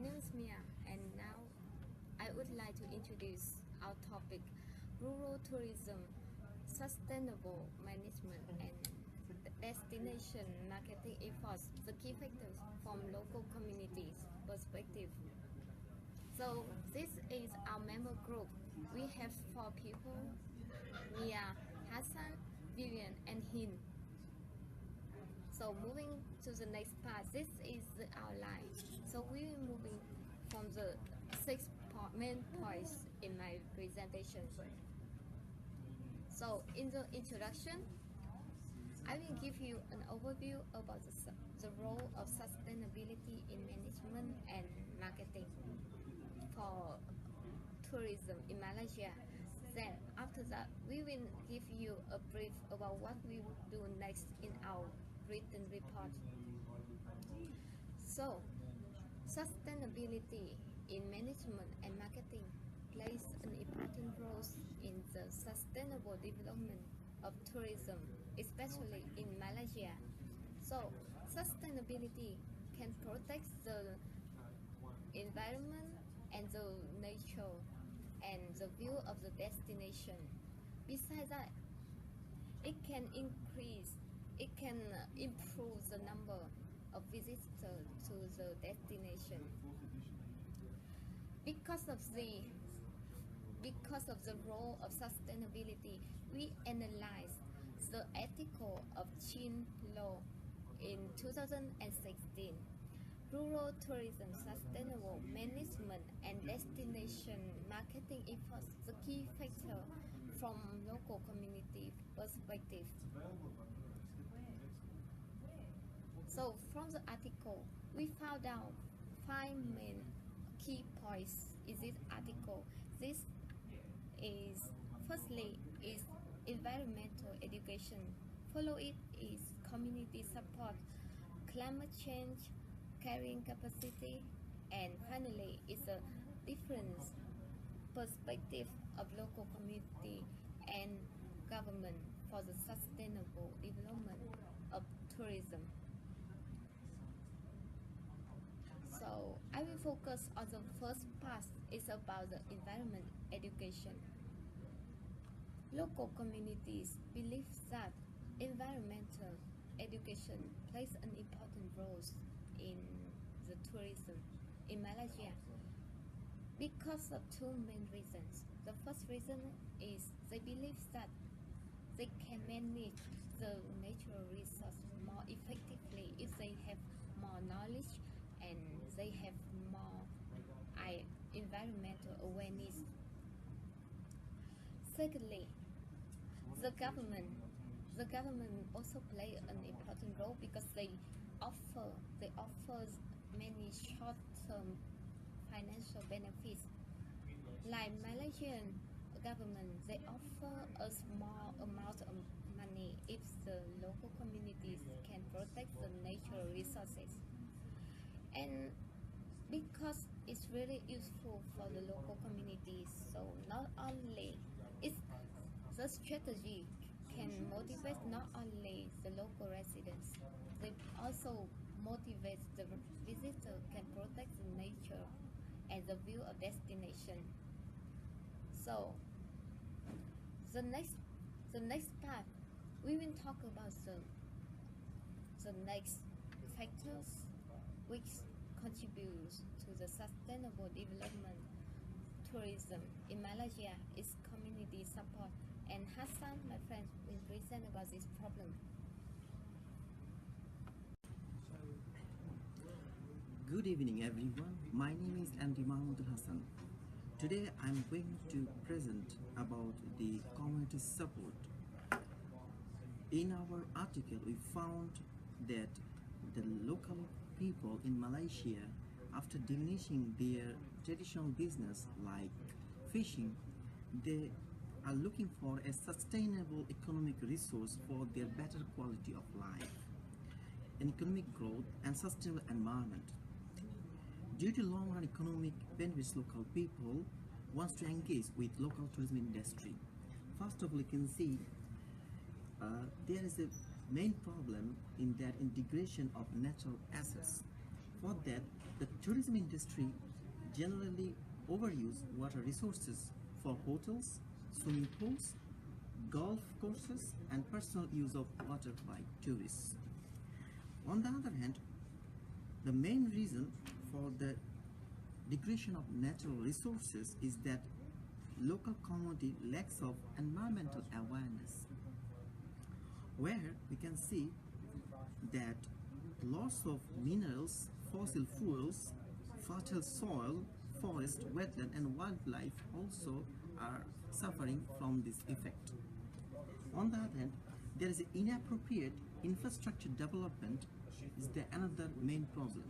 name is Mia, and now I would like to introduce our topic: rural tourism, sustainable management, and destination marketing efforts, the key factors from local communities' perspective. So this is our member group. We have 4 people: Mia, Hassan, Vivian, and Hin. So moving to the next part, this is the outline. So we will moving from the main points in my presentation. So in the introduction, I will give you an overview about the role of sustainability in management and marketing for tourism in Malaysia. Then after that, we will give you a brief about what we will do next in our written report. So, sustainability in management and marketing plays an important role in the sustainable development of tourism, especially in Malaysia. So, sustainability can protect the environment and the nature and the view of the destination. Besides that, it can improve the number of visitors to the destination. Because of the role of sustainability, we analyzed the article of Chin Law in 2016. Rural tourism, sustainable management, and destination marketing efforts, the key factor from local community perspective. So from the article, we found out 5 main key points in this article. This is firstly is environmental education. Follow it is community support, climate change, carrying capacity, and finally is a different perspective of local community and government for the sustainable development of tourism. So I will focus on the first part, is about the environment education. Local communities believe that environmental education plays an important role in the tourism in Malaysia because of 2 main reasons. The first reason is they believe that they can manage the natural resource more effectively if they have more knowledge and they have more environmental awareness. Secondly, the government also play an important role because they offer many short-term financial benefits. Like Malaysian government, they offer a small amount of money if the local communities can protect the natural resources. And because it's really useful for the local communities, so not only the strategy can motivate not only the local residents, they also motivate the visitor can protect the nature and the view of destination. So the next part, we will talk about the next factors which contributes to the sustainable development tourism in Malaysia is community support, and Hassan, my friend, will present about this problem. Good evening everyone, my name is and18860789. Hassan. Today I'm going to present about the community support. In our article we found that the local people in Malaysia, after diminishing their traditional business like fishing, they are looking for a sustainable economic resource for their better quality of life, an economic growth and sustainable environment. Due to long-run economic benefits, local people wants to engage with local tourism industry. First of all, you can see there is a main problem in that integration of natural assets. For that, The tourism industry generally overuse water resources for hotels, swimming pools, golf courses, and personal use of water by tourists. On the other hand, the main reason for the degradation of natural resources is that local community lacks of environmental awareness, where we can see that loss of minerals, fossil fuels, fertile soil, forest, wetland, and wildlife also are suffering from this effect. On the other hand, there is inappropriate infrastructure development is the another main problem.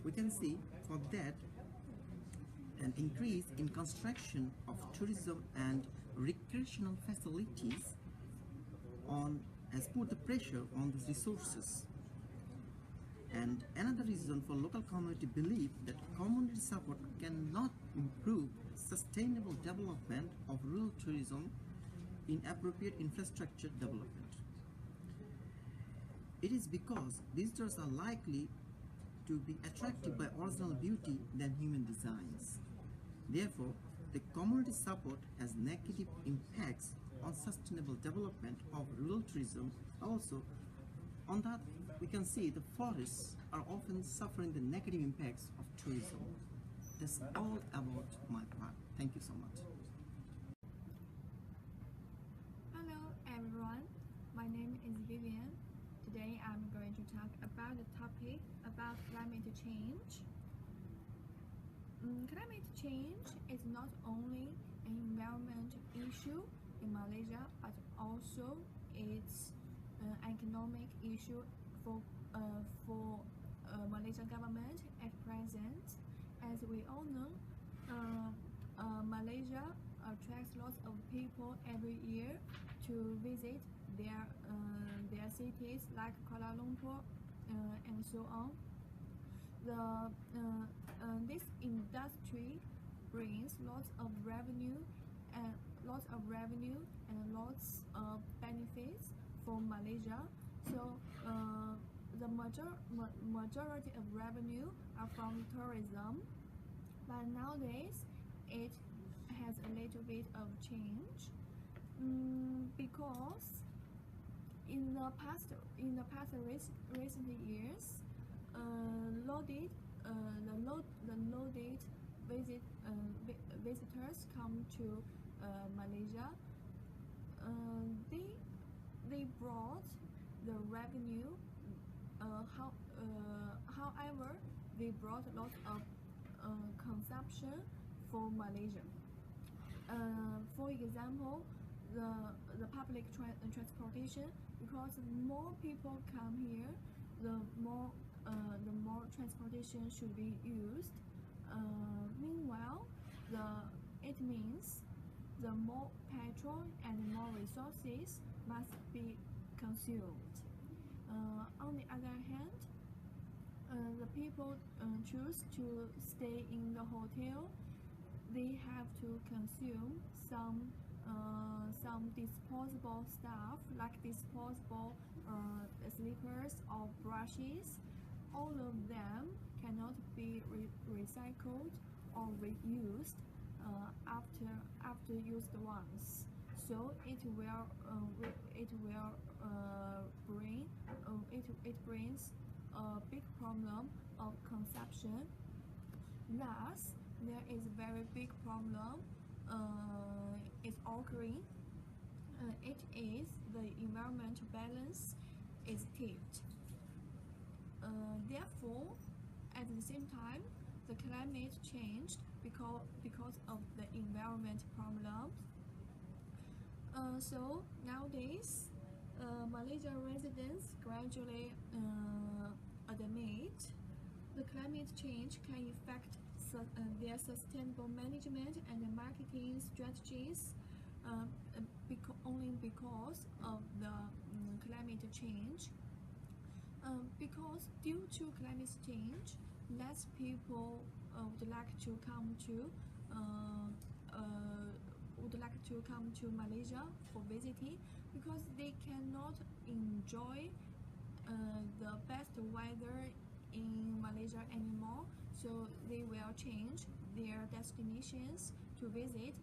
We can see for that an increase in construction of tourism and recreational facilities has put the pressure on these resources. And another reason for local community belief that community support cannot improve sustainable development of rural tourism in appropriate infrastructure development. It is because visitors are likely to be attracted by original beauty than human designs. Therefore, the community support has negative impacts on sustainable development of rural tourism. Also, on that, we can see the forests are often suffering the negative impacts of tourism. That's all about my part. Thank you so much. Hello everyone, my name is Vivian. Today I'm going to talk about the topic about climate change. Climate change is not only an environmental issue in Malaysia, but also it's an economic issue for Malaysian government at present. As we all know, Malaysia attracts lots of people every year to visit their cities like Kuala Lumpur and so on. This industry brings lots of revenue and lots of benefits for Malaysia. So the majority of revenue are from tourism, but nowadays it has a little bit of change because in the past recent years, the loaded visitors come to Malaysia. They brought the revenue. However, they brought a lot of consumption for Malaysia. For example, the public transportation, because more people come here, the more transportation should be used. Meanwhile, it means the more petrol and more resources must be consumed. On the other hand, the people choose to stay in the hotel. They have to consume some disposable stuff like disposable slippers or brushes. All of them cannot be recycled or reused after used once. So it brings a big problem of consumption. Thus, there is a very big problem is occurring. It is the environmental balance is tipped. Therefore, at the same time, the climate changed because of the environment problems. So nowadays, Malaysian residents gradually admit the climate change can affect their sustainable management and marketing strategies only because of the climate change. Because due to climate change, less people would like to come to Malaysia for visiting, because they cannot enjoy the best weather in Malaysia anymore. so they will change their destinations to visit.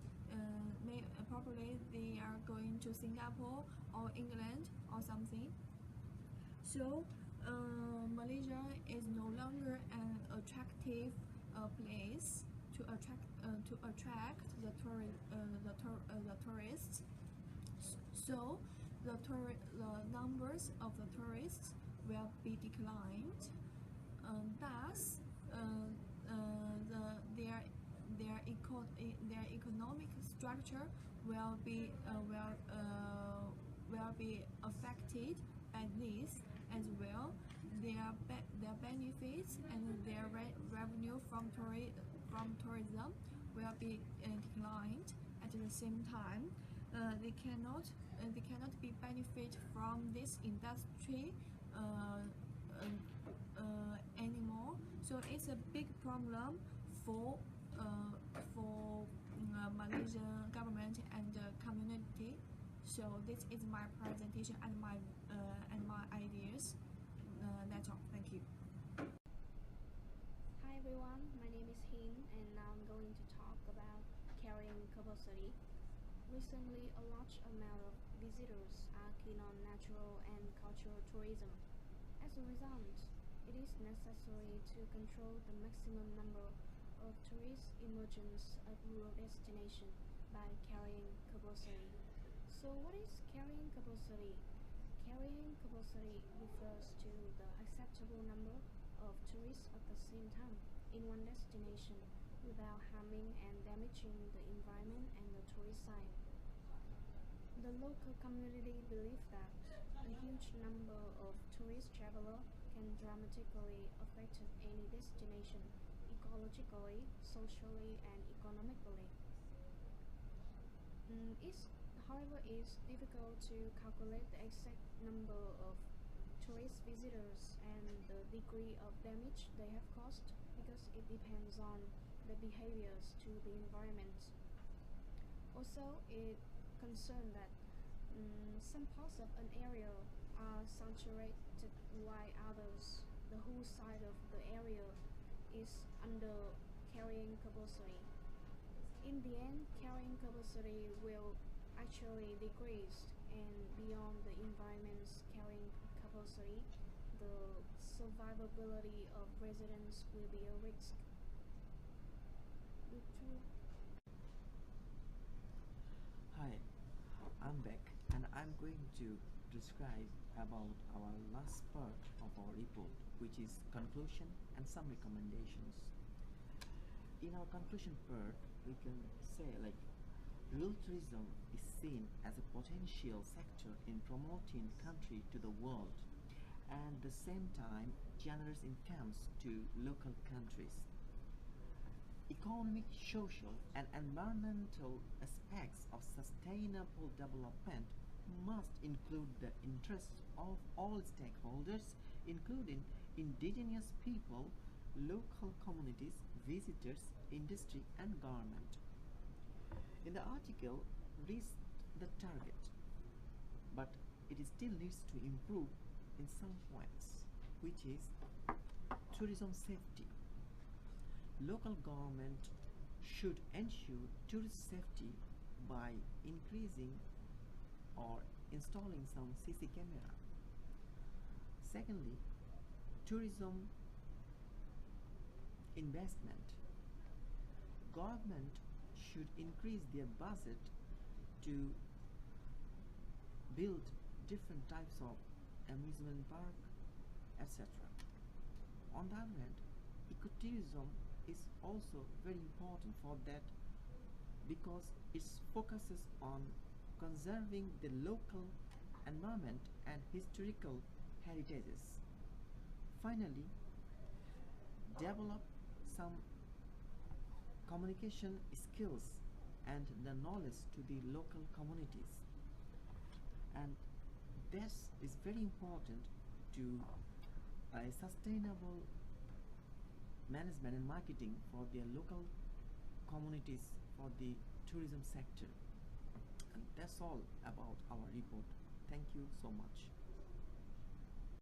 Probably they are going to Singapore or England or something. So Malaysia is no longer an attractive place to attract the tourists. So the numbers of the tourists will be declined. Thus, their economic structure will be affected by this as well. Their benefits and their revenue from tourism will be declined. At the same time, they cannot be benefit from this industry anymore. So it's a big problem for Malaysian government and the community. So this is my presentation and my ideas. That's all. Thank you. Hi everyone, my name is Hin, and now I'm going to talk about carrying capacity. Recently, a large amount of visitors are keen on natural and cultural tourism. As a result, it is necessary to control the maximum number of tourist emergence at rural destination by carrying capacity. So what is carrying capacity? Carrying capacity refers to the acceptable number of tourists at the same time in one destination without harming and damaging the environment and the tourist site. The local community believes that a huge number of tourist travelers can dramatically affect any destination ecologically, socially, and economically. However, it's difficult to calculate the exact number of tourist visitors and the degree of damage they have caused because it depends on the behaviors to the environment. Also, it concerned that some parts of an area are saturated while others, the whole side of the area, is under carrying capacity. In the end, carrying capacity will actually decrease, and beyond the environment's carrying capacity, the survivability of residents will be a risk. Hi, I'm back, and I'm going to describe about our last part of our report, which is conclusion and some recommendations. In our conclusion part, we can say rural tourism is seen as a potential sector in promoting country to the world and at the same time generous incomes to local countries. Economic, social, and environmental aspects of sustainable development must include the interests of all stakeholders, including indigenous people, local communities, visitors, industry, and government. In the article, reached the target, but it still needs to improve in some points, which is tourism safety. Local government should ensure tourist safety by increasing or installing some CC camera. Secondly, tourism investment. Government should increase their budget to build different types of amusement park, etc. On the other hand, ecotourism is also very important for that because it focuses on conserving the local environment and historical heritages. Finally, develop some communication skills and the knowledge to the local communities, and this is very important to a sustainable management and marketing for their local communities for the tourism sector. And that's all about our report. Thank you so much.